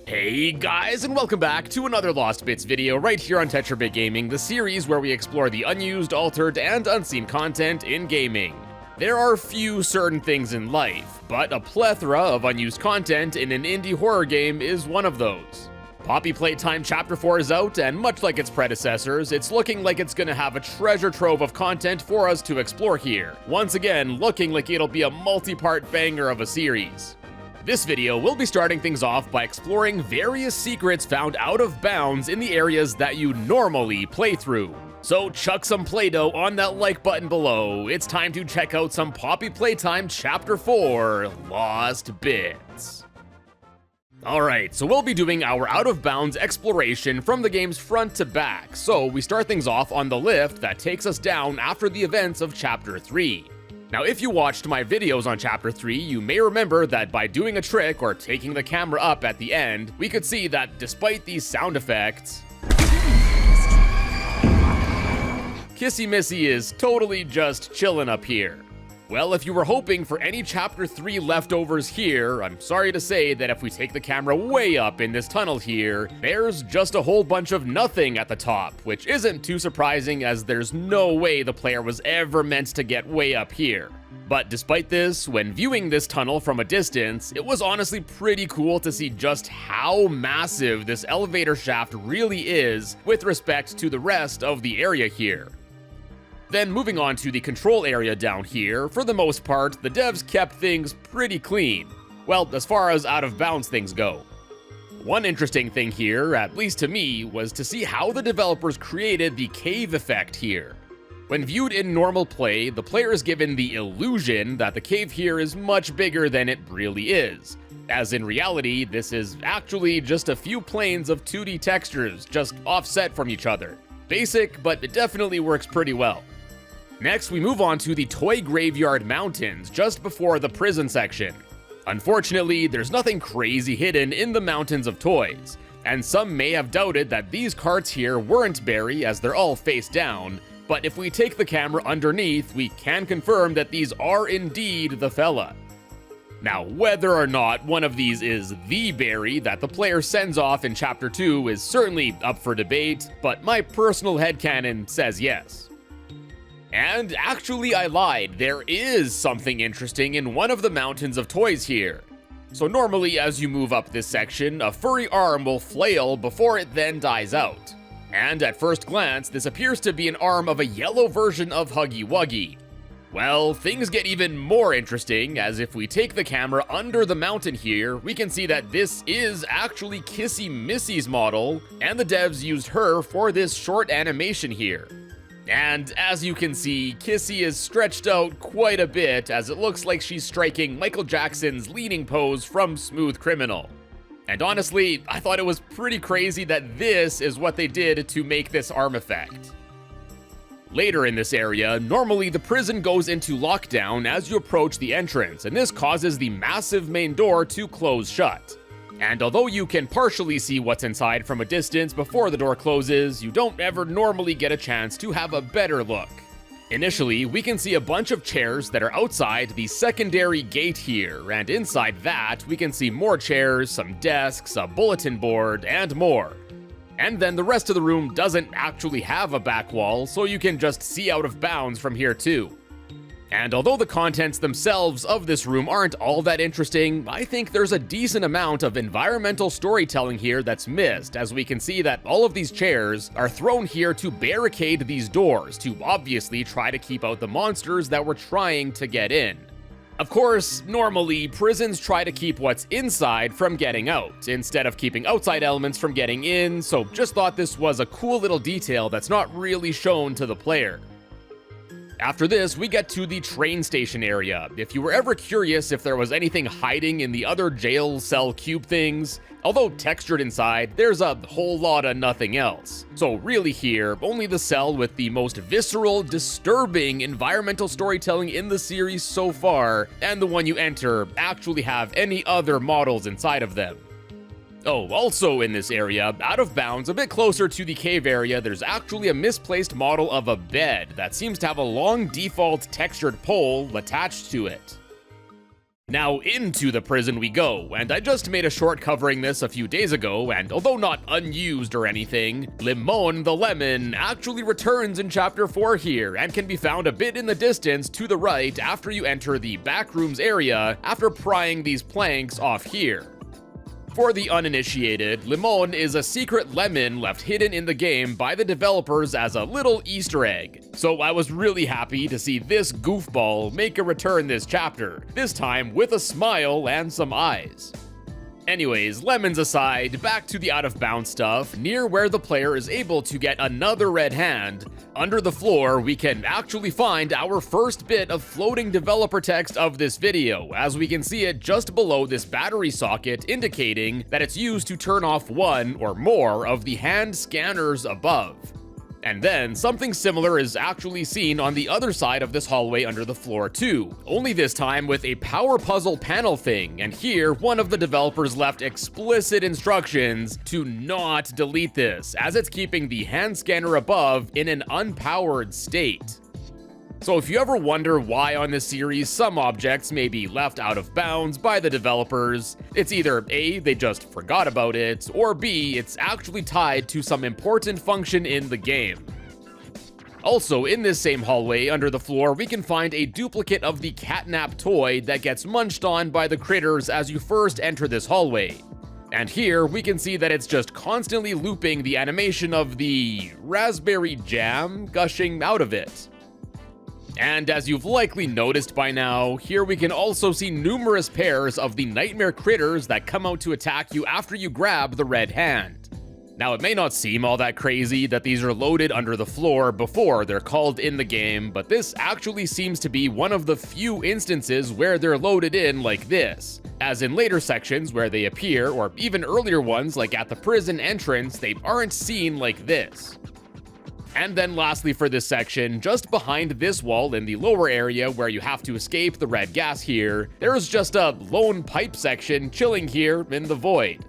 Hey guys, and welcome back to another Lost Bits video right here on TetraBitGaming, the series where we explore the unused, altered, and unseen content in gaming. There are few certain things in life, but a plethora of unused content in an indie horror game is one of those. Poppy Playtime Chapter 4 is out, and much like its predecessors, it's looking like it's gonna have a treasure trove of content for us to explore here. Once again, looking like it'll be a multi-part banger of a series. This video, we'll be starting things off by exploring various secrets found out of bounds in the areas that you normally play through. So chuck some Play-Doh on that like button below. It's time to check out some Poppy Playtime Chapter 4, Lost Bits. Alright, so we'll be doing our out-of-bounds exploration from the game's front to back, so we start things off on the lift that takes us down after the events of Chapter 3. Now, if you watched my videos on Chapter 3, you may remember that by doing a trick or taking the camera up at the end, we could see that despite these sound effects, Kissy Missy is totally just chillin' up here. Well, if you were hoping for any Chapter 3 leftovers here, I'm sorry to say that if we take the camera way up in this tunnel here, there's just a whole bunch of nothing at the top, which isn't too surprising as there's no way the player was ever meant to get way up here. But despite this, when viewing this tunnel from a distance, it was honestly pretty cool to see just how massive this elevator shaft really is with respect to the rest of the area here. Then moving on to the control area down here, for the most part, the devs kept things pretty clean. Well, as far as out of bounds things go. One interesting thing here, at least to me, was to see how the developers created the cave effect here. When viewed in normal play, the player is given the illusion that the cave here is much bigger than it really is. As in reality, this is actually just a few planes of 2D textures, just offset from each other. Basic, but it definitely works pretty well. Next, we move on to the Toy Graveyard Mountains, just before the prison section. Unfortunately, there's nothing crazy hidden in the mountains of toys, and some may have doubted that these carts here weren't Barry as they're all face down, but if we take the camera underneath, we can confirm that these are indeed the fella. Now, whether or not one of these is the Barry that the player sends off in Chapter 2 is certainly up for debate, but my personal headcanon says yes. And actually I lied, there is something interesting in one of the mountains of toys here. So normally as you move up this section, a furry arm will flail before it then dies out. And at first glance, this appears to be an arm of a yellow version of Huggy Wuggy. Well, things get even more interesting, as if we take the camera under the mountain here, we can see that this is actually Kissy Missy's model, and the devs used her for this short animation here. And as you can see, Kissy is stretched out quite a bit as it looks like she's striking Michael Jackson's leaning pose from Smooth Criminal. And honestly, I thought it was pretty crazy that this is what they did to make this arm effect. Later in this area, normally the prison goes into lockdown as you approach the entrance, and this causes the massive main door to close shut. And although you can partially see what's inside from a distance before the door closes, you don't ever normally get a chance to have a better look. Initially, we can see a bunch of chairs that are outside the secondary gate here, and inside that, we can see more chairs, some desks, a bulletin board, and more. And then the rest of the room doesn't actually have a back wall, so you can just see out of bounds from here too. And although the contents themselves of this room aren't all that interesting, I think there's a decent amount of environmental storytelling here that's missed, as we can see that all of these chairs are thrown here to barricade these doors, to obviously try to keep out the monsters that were trying to get in. Of course, normally, prisons try to keep what's inside from getting out, instead of keeping outside elements from getting in, so just thought this was a cool little detail that's not really shown to the player. After this, we get to the train station area. If you were ever curious if there was anything hiding in the other jail cell cube things, although textured inside, there's a whole lot of nothing else. So really here, only the cell with the most visceral, disturbing environmental storytelling in the series so far, and the one you enter, actually have any other models inside of them. Oh, also in this area, out of bounds, a bit closer to the cave area, there's actually a misplaced model of a bed that seems to have a long default textured pole attached to it. Now into the prison we go, and I just made a short covering this a few days ago, and although not unused or anything, Limon the lemon actually returns in Chapter 4 here, and can be found a bit in the distance to the right after you enter the backrooms area after prying these planks off here. For the uninitiated, Limon is a secret lemon left hidden in the game by the developers as a little Easter egg. So I was really happy to see this goofball make a return this chapter, this time with a smile and some eyes. Anyways, lemons aside, back to the out-of-bounds stuff. Near where the player is able to get another red hand, under the floor we can actually find our first bit of floating developer text of this video, as we can see it just below this battery socket, indicating that it's used to turn off one or more of the hand scanners above. And then, something similar is actually seen on the other side of this hallway under the floor too, only this time with a power puzzle panel thing, and here one of the developers left explicit instructions to not delete this, as it's keeping the hand scanner above in an unpowered state. So if you ever wonder why on this series some objects may be left out of bounds by the developers, it's either A, they just forgot about it, or B, it's actually tied to some important function in the game. Also, in this same hallway under the floor, we can find a duplicate of the catnap toy that gets munched on by the critters as you first enter this hallway. And here, we can see that it's just constantly looping the animation of the raspberry jam gushing out of it. And as you've likely noticed by now, here we can also see numerous pairs of the nightmare critters that come out to attack you after you grab the red hand. Now, it may not seem all that crazy that these are loaded under the floor before they're called in the game, but this actually seems to be one of the few instances where they're loaded in like this, as in later sections where they appear, or even earlier ones like at the prison entrance, they aren't seen like this. And then lastly for this section, just behind this wall in the lower area where you have to escape the red gas here, there is just a lone pipe section chilling here in the void.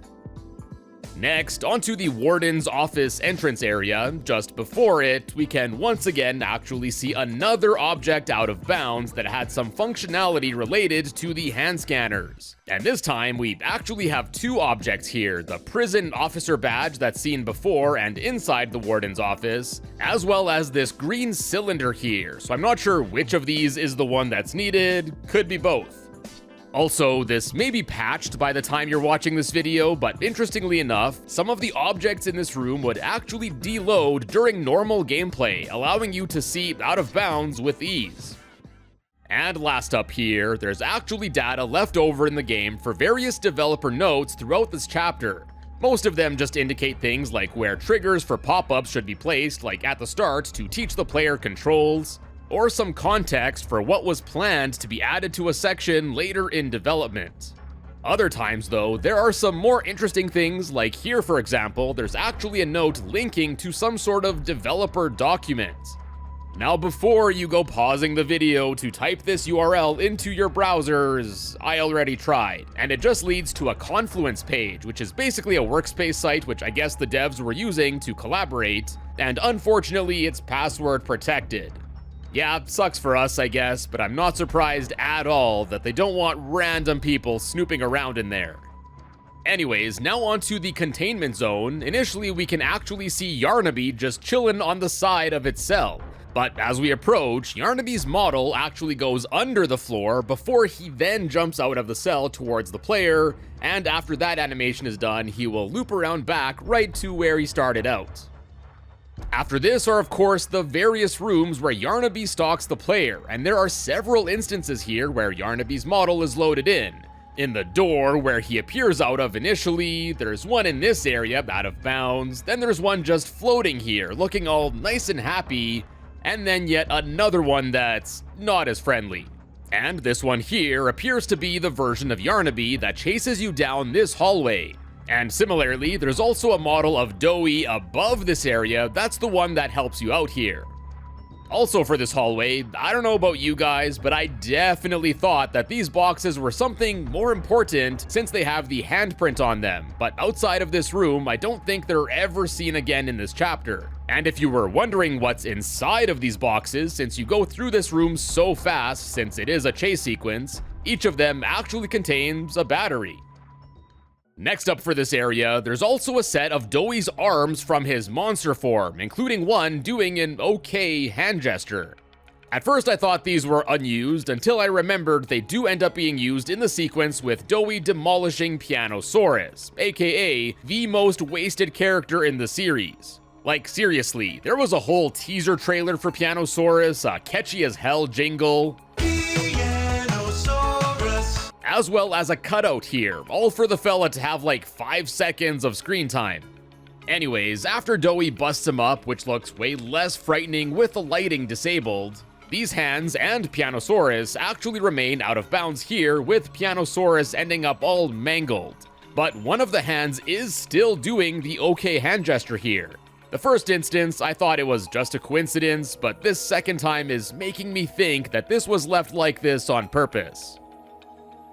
Next, onto the warden's office entrance area. Just before it, we can once again actually see another object out of bounds that had some functionality related to the hand scanners. And this time, we actually have two objects here, the prison officer badge that's seen before and inside the warden's office, as well as this green cylinder here. So I'm not sure which of these is the one that's needed, could be both. Also, this may be patched by the time you're watching this video, but interestingly enough, some of the objects in this room would actually deload during normal gameplay, allowing you to see out of bounds with ease. And last up here, there's actually data left over in the game for various developer notes throughout this chapter. Most of them just indicate things like where triggers for pop-ups should be placed, like at the start to teach the player controls, or some context for what was planned to be added to a section later in development. Other times though, there are some more interesting things, like here for example, there's actually a note linking to some sort of developer document. Now before you go pausing the video to type this URL into your browsers, I already tried, and it just leads to a Confluence page, which is basically a workspace site which I guess the devs were using to collaborate, and unfortunately it's password protected. Yeah, sucks for us, I guess, but I'm not surprised at all that they don't want random people snooping around in there. Anyways, now onto the containment zone. Initially, we can actually see Yarnaby just chilling on the side of its cell. But as we approach, Yarnaby's model actually goes under the floor before he then jumps out of the cell towards the player, and after that animation is done, he will loop around back right to where he started out. After this are of course the various rooms where Yarnaby stalks the player, and there are several instances here where Yarnaby's model is loaded in. In the door where he appears out of initially, there's one in this area out of bounds, then there's one just floating here looking all nice and happy, and then yet another one that's not as friendly. And this one here appears to be the version of Yarnaby that chases you down this hallway. And similarly, there's also a model of Doughy above this area that's the one that helps you out here. Also for this hallway, I don't know about you guys, but I definitely thought that these boxes were something more important since they have the handprint on them, but outside of this room, I don't think they're ever seen again in this chapter. And if you were wondering what's inside of these boxes, since you go through this room so fast, since it is a chase sequence, Each of them actually contains a battery. Next up for this area, there's also a set of Doughy's arms from his monster form, including one doing an okay hand gesture. At first I thought these were unused until I remembered they do end up being used in the sequence with Doughy demolishing Pianosaurus, aka the most wasted character in the series. Like seriously, there was a whole teaser trailer for Pianosaurus, a catchy as hell jingle, as well as a cutout here, all for the fella to have like 5 seconds of screen time. Anyways, after Doughy busts him up, which looks way less frightening with the lighting disabled, these hands and Pianosaurus actually remain out of bounds here, with Pianosaurus ending up all mangled. But one of the hands is still doing the okay hand gesture here. The first instance, I thought it was just a coincidence, but this second time is making me think that this was left like this on purpose.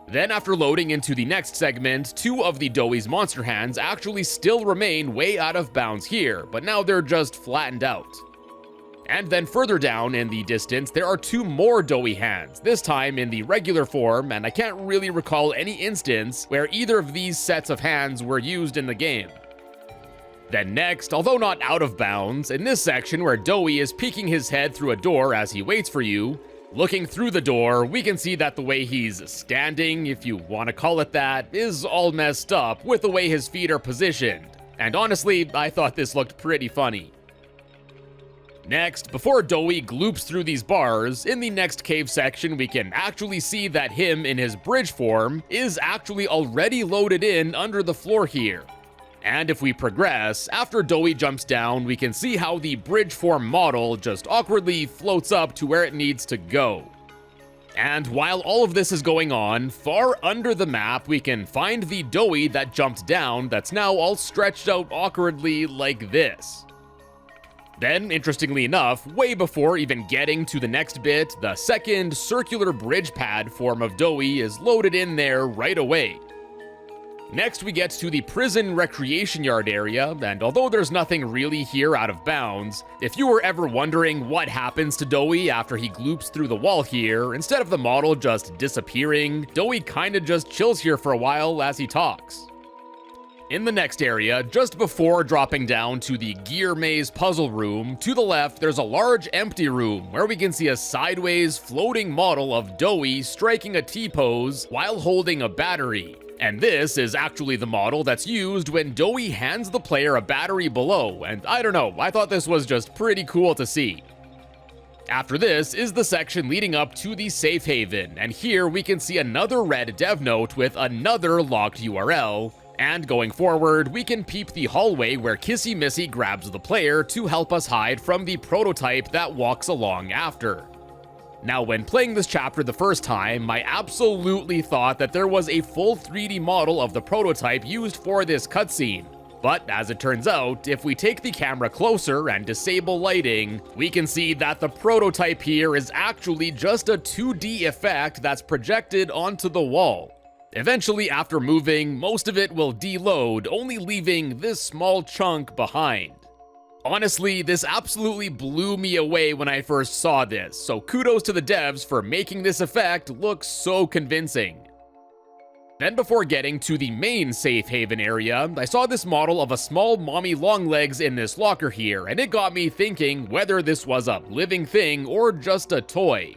Then after loading into the next segment, 2 of the Doughy's monster hands actually still remain way out of bounds here, but now they're just flattened out. And then further down in the distance, there are 2 more Doughy hands, this time in the regular form, and I can't really recall any instance where either of these sets of hands were used in the game. Then next, although not out of bounds, in this section where Doughy is peeking his head through a door as he waits for you, looking through the door, we can see that the way he's standing, if you want to call it that, is all messed up with the way his feet are positioned. And honestly, I thought this looked pretty funny. Next, before Doughy gloops through these bars, in the next cave section we can actually see that him in his bridge form is actually already loaded in under the floor here. And if we progress, after Doughy jumps down, we can see how the bridge form model just awkwardly floats up to where it needs to go. And while all of this is going on, far under the map we can find the Doughy that jumped down that's now all stretched out awkwardly like this. Then, interestingly enough, way before even getting to the next bit, the second circular bridge pad form of Doughy is loaded in there right away. Next we get to the prison recreation yard area, and although there's nothing really here out of bounds, if you were ever wondering what happens to Doughy after he gloops through the wall here, instead of the model just disappearing, Doughy kinda just chills here for a while as he talks. In the next area, just before dropping down to the gear maze puzzle room, to the left there's a large empty room where we can see a sideways floating model of Doughy striking a T-pose while holding a battery. And this is actually the model that's used when Doughy hands the player a battery below, and I don't know, I thought this was just pretty cool to see. After this is the section leading up to the safe haven, and here we can see another red dev note with another locked URL. And going forward, we can peep the hallway where Kissy Missy grabs the player to help us hide from the prototype that walks along after. Now, when playing this chapter the first time, I absolutely thought that there was a full 3D model of the prototype used for this cutscene. But as it turns out, if we take the camera closer and disable lighting, we can see that the prototype here is actually just a 2D effect that's projected onto the wall. Eventually, after moving, most of it will deload, only leaving this small chunk behind. Honestly, this absolutely blew me away when I first saw this, so kudos to the devs for making this effect look so convincing. Then before getting to the main safe haven area, I saw this model of a small mommy longlegs in this locker here, and it got me thinking whether this was a living thing or just a toy.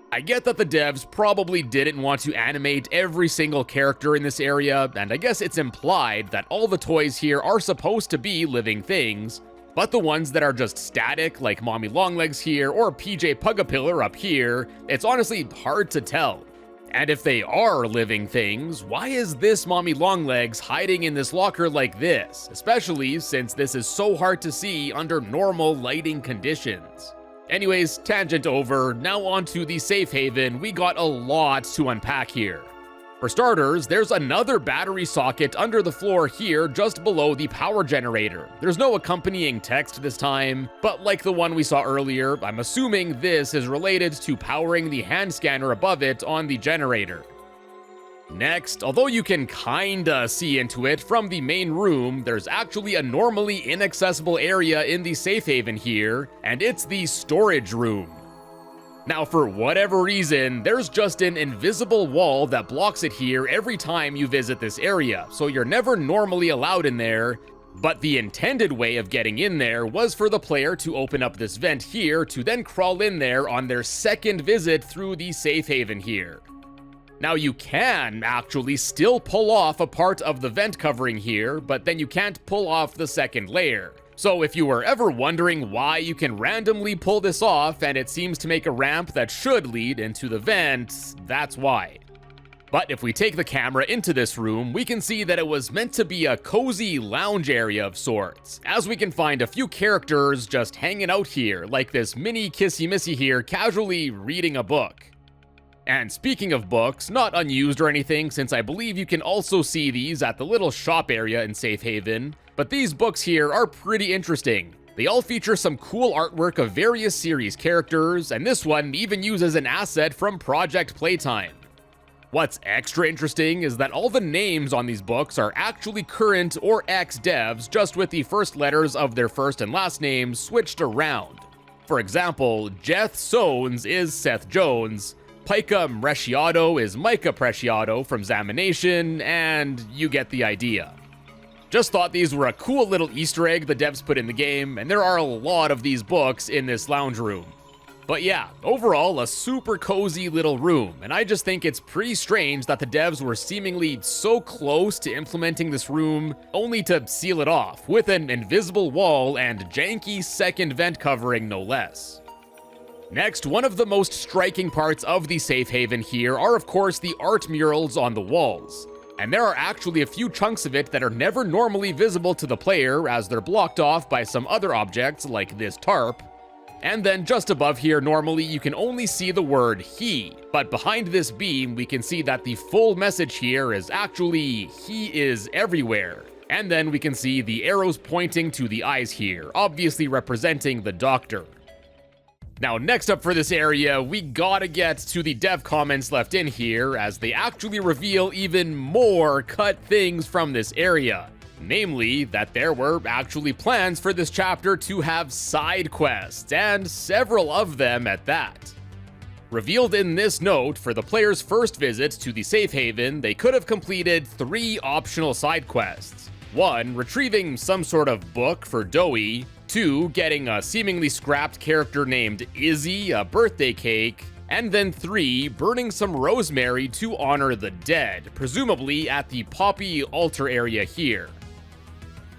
I get that the devs probably didn't want to animate every single character in this area, and I guess it's implied that all the toys here are supposed to be living things, but the ones that are just static, like Mommy Longlegs here or PJ Pugapillar up here, it's honestly hard to tell. And if they are living things, why is this Mommy Longlegs hiding in this locker like this, especially since this is so hard to see under normal lighting conditions? Anyways, tangent over, now on to the safe haven. We got a lot to unpack here. For starters, there's another battery socket under the floor here just below the power generator. There's no accompanying text this time, but like the one we saw earlier, I'm assuming this is related to powering the hand scanner above it on the generator. Next, although you can kinda see into it from the main room, there's actually a normally inaccessible area in the safe haven here, and it's the storage room. Now, for whatever reason, there's just an invisible wall that blocks it here every time you visit this area, so you're never normally allowed in there. But the intended way of getting in there was for the player to open up this vent here to then crawl in there on their second visit through the safe haven here. Now, you can actually still pull off a part of the vent covering here, but then you can't pull off the second layer. So if you were ever wondering why you can randomly pull this off and it seems to make a ramp that should lead into the vent, that's why. But if we take the camera into this room, we can see that it was meant to be a cozy lounge area of sorts, as we can find a few characters just hanging out here, like this mini Kissy Missy here casually reading a book. And speaking of books, not unused or anything, since I believe you can also see these at the little shop area in Safe Haven, but these books here are pretty interesting. They all feature some cool artwork of various series characters, and this one even uses an asset from Project Playtime. What's extra interesting is that all the names on these books are actually current or ex-devs, just with the first letters of their first and last names switched around. For example, Jeth Sones is Seth Jones, Pika Mresciato is Micah Preciato from Zamination, and you get the idea. Just thought these were a cool little Easter egg the devs put in the game, and there are a lot of these books in this lounge room. But yeah, overall a super cozy little room, and I just think it's pretty strange that the devs were seemingly so close to implementing this room, only to seal it off with an invisible wall and janky second vent covering no less. Next, one of the most striking parts of the safe haven here are of course the art murals on the walls. And there are actually a few chunks of it that are never normally visible to the player as they're blocked off by some other objects like this tarp. And then just above here normally you can only see the word he, but behind this beam we can see that the full message here is actually he is everywhere. And then we can see the arrows pointing to the eyes here, obviously representing the Doctor. Now, next up for this area, we gotta get to the dev comments left in here, as they actually reveal even more cut things from this area. Namely, that there were actually plans for this chapter to have side quests, and several of them at that. Revealed in this note, for the player's first visit to the safe haven, they could have completed 3 optional side quests. 1, retrieving some sort of book for Doey. 2, getting a seemingly scrapped character named Izzy a birthday cake. And then 3, burning some rosemary to honor the dead, presumably at the Poppy altar area here.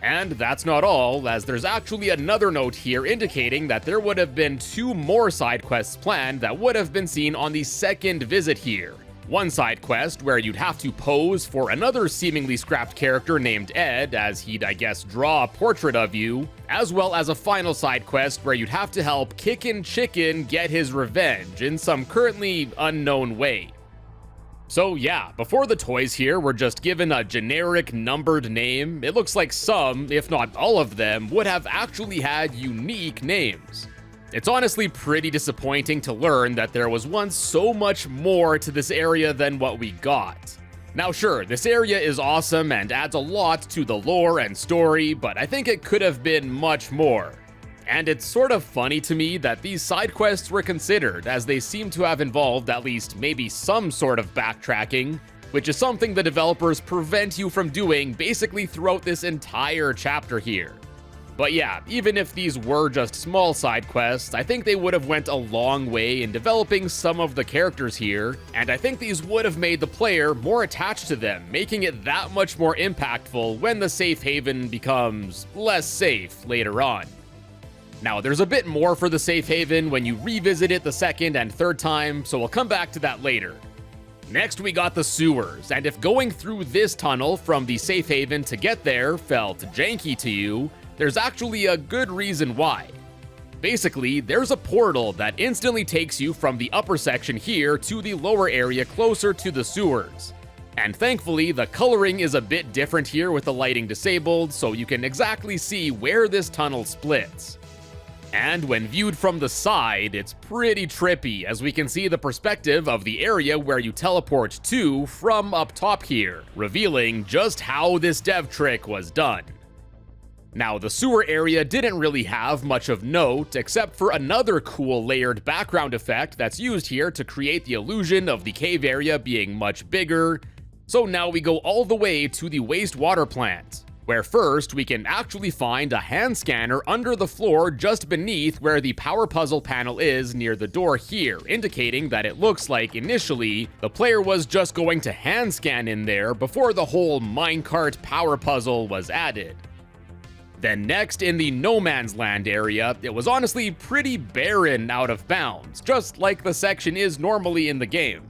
And that's not all, as there's actually another note here indicating that there would have been 2 more side quests planned that would have been seen on the second visit here. One side quest where you'd have to pose for another seemingly scrapped character named Ed, as he'd, I guess, draw a portrait of you, as well as a final side quest where you'd have to help Kickin' Chicken get his revenge in some currently unknown way. So yeah, before the toys here were just given a generic numbered name, it looks like some, if not all of them, would have actually had unique names. It's honestly pretty disappointing to learn that there was once so much more to this area than what we got. Now sure, this area is awesome and adds a lot to the lore and story, but I think it could have been much more. And it's sort of funny to me that these side quests were considered, as they seem to have involved at least maybe some sort of backtracking, which is something the developers prevent you from doing basically throughout this entire chapter here. But yeah, even if these were just small side quests, I think they would have went a long way in developing some of the characters here, and I think these would have made the player more attached to them, making it that much more impactful when the safe haven becomes less safe later on. Now, there's a bit more for the safe haven when you revisit it the second and third time, so we'll come back to that later. Next, we got the sewers, and if going through this tunnel from the safe haven to get there felt janky to you, there's actually a good reason why. Basically, there's a portal that instantly takes you from the upper section here to the lower area closer to the sewers. And thankfully, the coloring is a bit different here with the lighting disabled, so you can exactly see where this tunnel splits. And when viewed from the side, it's pretty trippy, as we can see the perspective of the area where you teleport to from up top here, revealing just how this dev trick was done. Now, the sewer area didn't really have much of note, except for another cool layered background effect that's used here to create the illusion of the cave area being much bigger. So now we go all the way to the wastewater plant, where first we can actually find a hand scanner under the floor just beneath where the power puzzle panel is near the door here, indicating that it looks like initially the player was just going to hand scan in there before the whole minecart power puzzle was added. Then next, in the no man's land area, it was honestly pretty barren out of bounds, just like the section is normally in the game.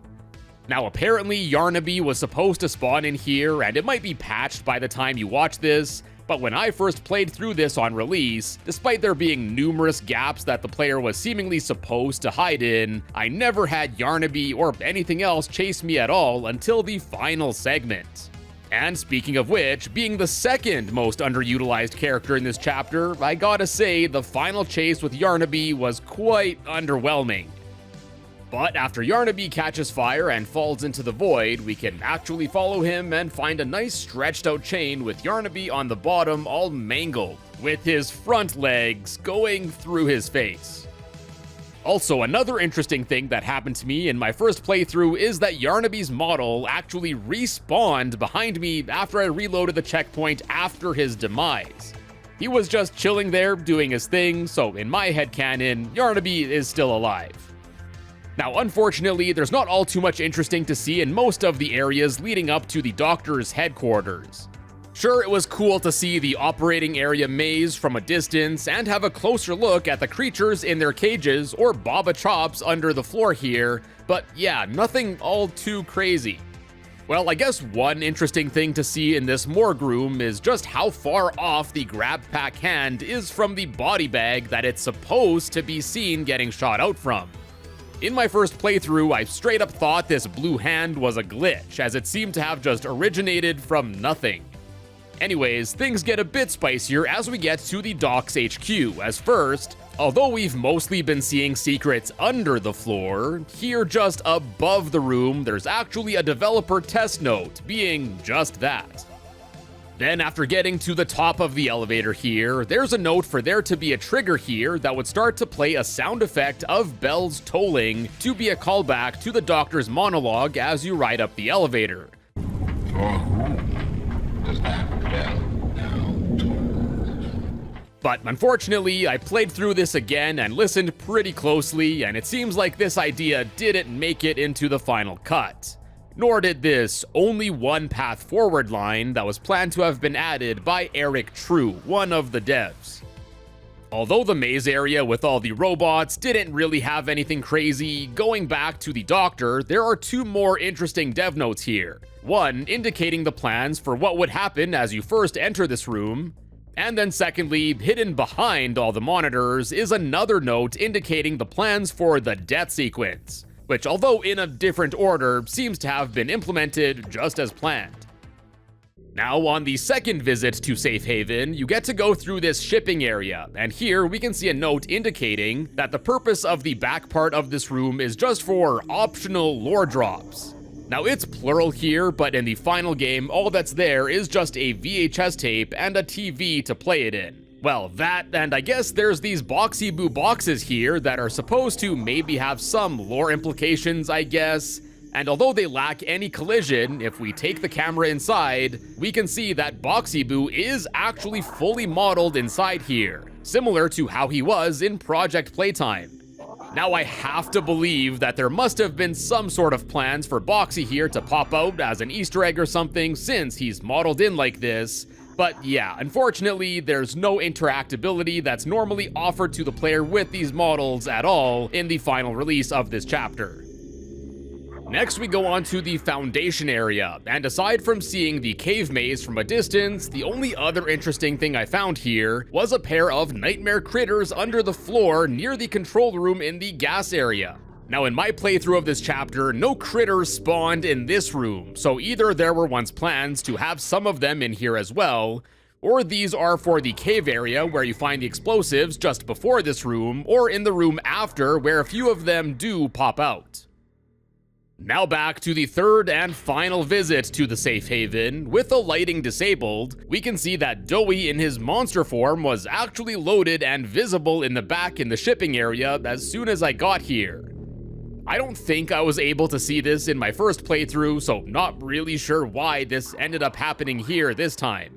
Now apparently Yarnaby was supposed to spawn in here, and it might be patched by the time you watch this, but when I first played through this on release, despite there being numerous gaps that the player was seemingly supposed to hide in, I never had Yarnaby or anything else chase me at all until the final segment. And speaking of which, being the second most underutilized character in this chapter, I gotta say the final chase with Yarnaby was quite underwhelming. But after Yarnaby catches fire and falls into the void, we can actually follow him and find a nice stretched out chain with Yarnaby on the bottom all mangled, with his front legs going through his face. Also, another interesting thing that happened to me in my first playthrough is that Yarnaby's model actually respawned behind me after I reloaded the checkpoint after his demise. He was just chilling there doing his thing, so in my headcanon, Yarnaby is still alive. Now, unfortunately, there's not all too much interesting to see in most of the areas leading up to the Doctor's headquarters. Sure, it was cool to see the operating area maze from a distance and have a closer look at the creatures in their cages or Baba Chops under the floor here, but yeah, nothing all too crazy. Well, I guess one interesting thing to see in this morgue room is just how far off the grab pack hand is from the body bag that it's supposed to be seen getting shot out from. In my first playthrough, I straight up thought this blue hand was a glitch, as it seemed to have just originated from nothing. Anyways, things get a bit spicier as we get to the Doc's HQ, as first, although we've mostly been seeing secrets under the floor, here just above the room there's actually a developer test note being just that. Then after getting to the top of the elevator here, there's a note for there to be a trigger here that would start to play a sound effect of bells tolling to be a callback to the Doctor's monologue as you ride up the elevator. But unfortunately, I played through this again and listened pretty closely, and it seems like this idea didn't make it into the final cut. Nor did this only one path forward line that was planned to have been added by Eric True, one of the devs. Although the maze area with all the robots didn't really have anything crazy, going back to the Doctor, there are two more interesting dev notes here. One indicating the plans for what would happen as you first enter this room, and then secondly, hidden behind all the monitors is another note indicating the plans for the death sequence, which, although in a different order, seems to have been implemented just as planned. Now, on the second visit to Safe Haven, you get to go through this shipping area, and here we can see a note indicating that the purpose of the back part of this room is just for optional lore drops. Now, it's plural here, but in the final game, all that's there is just a VHS tape and a TV to play it in. Well, that, and I guess there's these Boxy Boo boxes here that are supposed to maybe have some lore implications, I guess. And although they lack any collision, if we take the camera inside, we can see that Boxy Boo is actually fully modeled inside here, similar to how he was in Project Playtime. Now, I have to believe that there must have been some sort of plans for Boxy here to pop out as an Easter egg or something, since he's modeled in like this. But yeah, unfortunately, there's no interactability that's normally offered to the player with these models at all in the final release of this chapter. Next, we go on to the Foundation area, and aside from seeing the cave maze from a distance, the only other interesting thing I found here was a pair of nightmare critters under the floor near the control room in the gas area. Now, in my playthrough of this chapter, no critters spawned in this room, so either there were once plans to have some of them in here as well, or these are for the cave area where you find the explosives just before this room, or in the room after where a few of them do pop out. Now back to the third and final visit to the safe haven. With the lighting disabled, we can see that Doughy in his monster form was actually loaded and visible in the back in the shipping area as soon as I got here. I don't think I was able to see this in my first playthrough, so not really sure why this ended up happening here this time.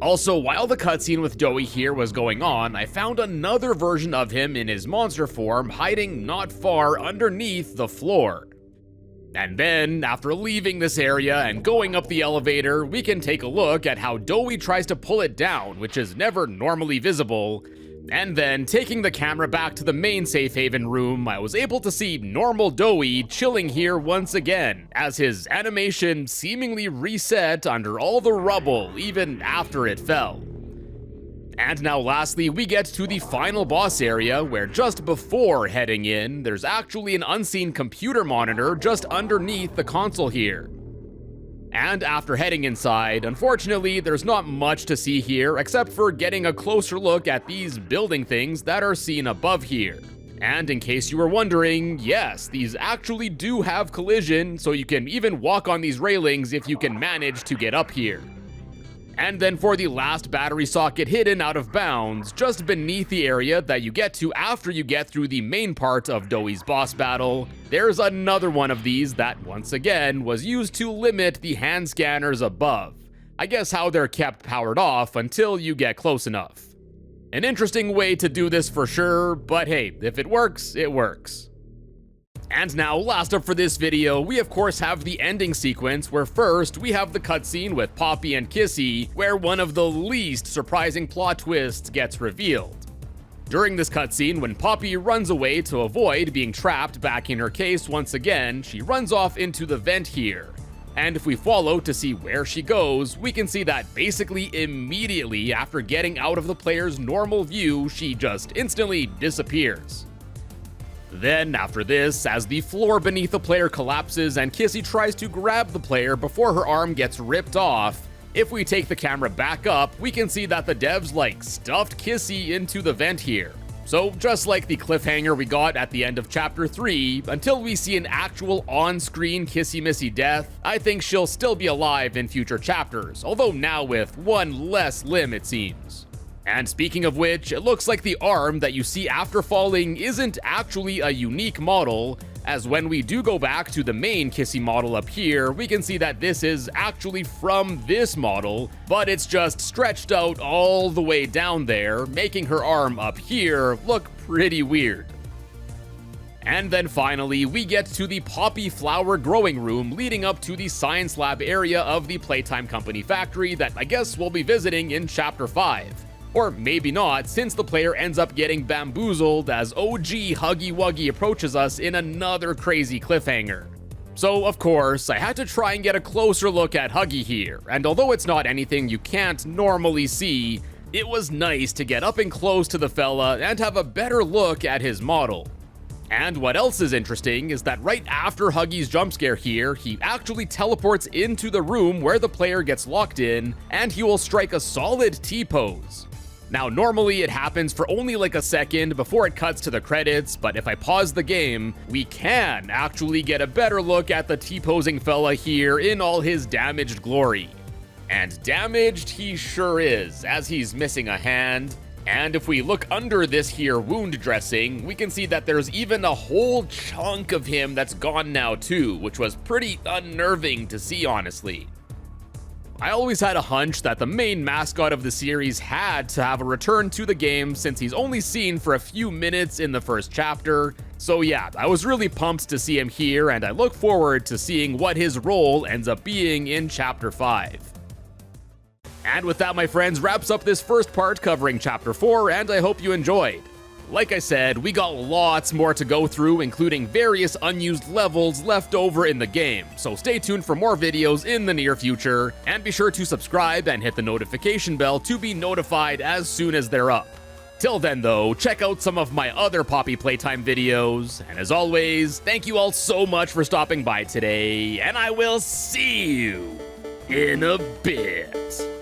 Also, while the cutscene with Doughy here was going on, I found another version of him in his monster form hiding not far underneath the floor. And then, after leaving this area and going up the elevator, we can take a look at how Doughy tries to pull it down, which is never normally visible. And then, taking the camera back to the main safe haven room, I was able to see normal Doughy chilling here once again, as his animation seemingly reset under all the rubble even after it fell. And now lastly, we get to the final boss area, where just before heading in, there's actually an unseen computer monitor just underneath the console here. And after heading inside, unfortunately, there's not much to see here except for getting a closer look at these building things that are seen above here. And in case you were wondering, yes, these actually do have collision, so you can even walk on these railings if you can manage to get up here. And then for the last battery socket hidden out of bounds, just beneath the area that you get to after you get through the main part of Doughy's boss battle, there's another one of these that, once again, was used to limit the hand scanners above. I guess how they're kept powered off until you get close enough. An interesting way to do this for sure, but hey, if it works, it works. And now, last up for this video, we of course have the ending sequence, where first we have the cutscene with Poppy and Kissy, where one of the least surprising plot twists gets revealed. During this cutscene, when Poppy runs away to avoid being trapped back in her case once again, she runs off into the vent here. And if we follow to see where she goes, we can see that basically immediately after getting out of the player's normal view, she just instantly disappears. Then, after this, as the floor beneath the player collapses and Kissy tries to grab the player before her arm gets ripped off, if we take the camera back up, we can see that the devs stuffed Kissy into the vent here. So just like the cliffhanger we got at the end of Chapter 3, until we see an actual on-screen Kissy Missy death, I think she'll still be alive in future chapters, although now with one less limb it seems. And speaking of which, it looks like the arm that you see after falling isn't actually a unique model, as when we do go back to the main Kissy model up here, we can see that this is actually from this model, but it's just stretched out all the way down there, making her arm up here look pretty weird. And then finally, we get to the poppy flower growing room leading up to the science lab area of the Playtime Company factory that I guess we'll be visiting in Chapter 5. Or maybe not, since the player ends up getting bamboozled as OG Huggy Wuggy approaches us in another crazy cliffhanger. So of course, I had to try and get a closer look at Huggy here, and although it's not anything you can't normally see, it was nice to get up and close to the fella and have a better look at his model. And what else is interesting is that right after Huggy's jump scare here, he actually teleports into the room where the player gets locked in, and he will strike a solid T-pose. Now, normally it happens for only like a second before it cuts to the credits, but if I pause the game, we can actually get a better look at the T-posing fella here in all his damaged glory. And damaged he sure is, as he's missing a hand. And if we look under this here wound dressing, we can see that there's even a whole chunk of him that's gone now too, which was pretty unnerving to see, honestly. I always had a hunch that the main mascot of the series had to have a return to the game since he's only seen for a few minutes in the first chapter. So yeah, I was really pumped to see him here, and I look forward to seeing what his role ends up being in Chapter 5. And with that, my friends, wraps up this first part covering Chapter 4, and I hope you enjoyed. Like I said, we got lots more to go through, including various unused levels left over in the game, so stay tuned for more videos in the near future, and be sure to subscribe and hit the notification bell to be notified as soon as they're up. Till then though, check out some of my other Poppy Playtime videos, and as always, thank you all so much for stopping by today, and I will see you in a bit.